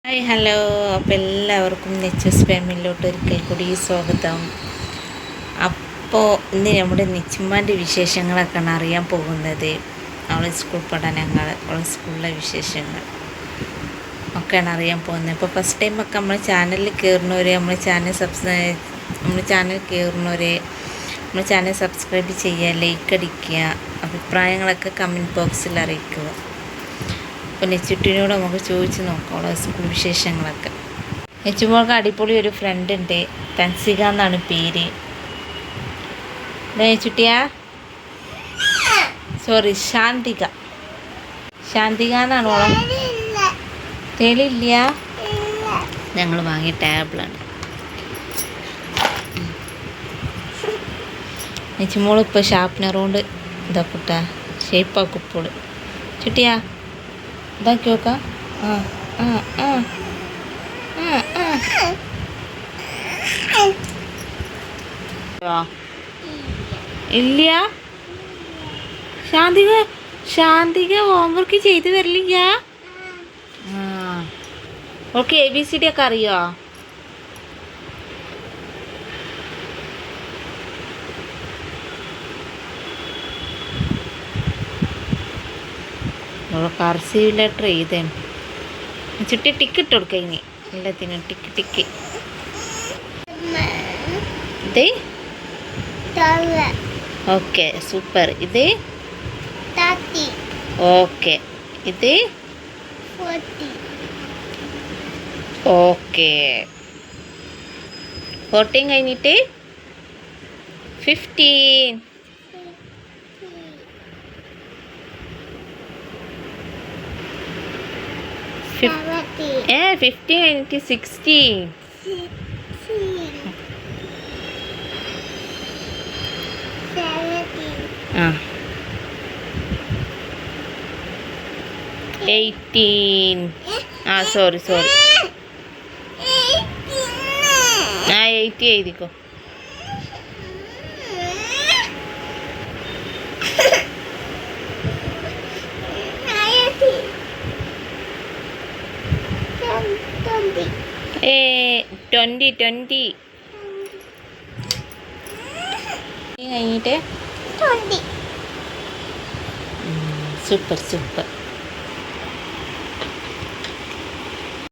Hi hello, അപ്പോൾ എല്ലാവർക്കും നെച്ചൂസ് ഫാമിലിയിലോട്ട് ഒരിക്കൽ കൂടി സ്വാഗതം. അപ്പോൾ ഇന്ന് നമ്മുടെ നെച്ചുമ്മാൻ്റെ വിശേഷങ്ങളൊക്കെയാണ് അറിയാൻ പോകുന്നത്. അവളെ സ്കൂൾ പഠനങ്ങൾ, അവളെ സ്കൂളിലെ വിശേഷങ്ങൾ ഒക്കെയാണ് അറിയാൻ പോകുന്നത്. അപ്പോൾ ഫസ്റ്റ് ടൈമൊക്കെ നമ്മൾ ചാനലിൽ കയറുന്നവർ നമ്മുടെ ചാനൽ സബ്സ്ക്രൈബ് ചെയ്യുക, ലൈക്ക് അടിക്കുക, അഭിപ്രായങ്ങളൊക്കെ കമൻറ്റ് ബോക്സിൽ അറിയിക്കുക. അപ്പോൾ നെച്ചുട്ടിനോട് നമുക്ക് ചോദിച്ച് നോക്കാം സ്കൂൾ വിശേഷങ്ങളൊക്കെ. നെച്ചുമോൾക്ക് അടിപൊളി ഒരു ഫ്രണ്ട് ഉണ്ട്, തൻസിക എന്നാണ് പേര്. നെച്ചുട്ടിയാ ശാന്തിക എന്നാണ് ഓളം. തെളിയില്ല, ഞങ്ങൾ വാങ്ങിയ ടേബിളാണ്. നെച്ചുമോൾ ഇപ്പോൾ ഷാർപ്പ്നർ കൊണ്ട് ഇതാക്കൂട്ടാ ഷേപ്പാക്കും. ഇപ്പോൾ ചുട്ടിയാ ഇതാക്കി നോക്കാം. ഇല്ല, ശാന്തിക ഹോംവർക്ക് ചെയ്ത് തരില്ല. ഓക്കെ, ABCD ഒക്കെ അറിയോ? കർസീവ് ലെറ്റർ ചെയ്തേ ചുട്ടി ടിക്ക് ഇട്ട് കൊടുക്ക. ഇനി എല്ലാത്തിനും ടിക്ക് ഇത് ഓക്കെ, സൂപ്പർ. ഇത് ഓക്കെ, ഇത് ഓക്കെ. 14 കഴിഞ്ഞിട്ട് 15. ഏ 15 കഴിഞ്ഞിട്ട് 16. 18. സോറി 80 എഴുതിക്കോ. ഏ 20 കഴിഞ്ഞിട്ട് സൂപ്പർ.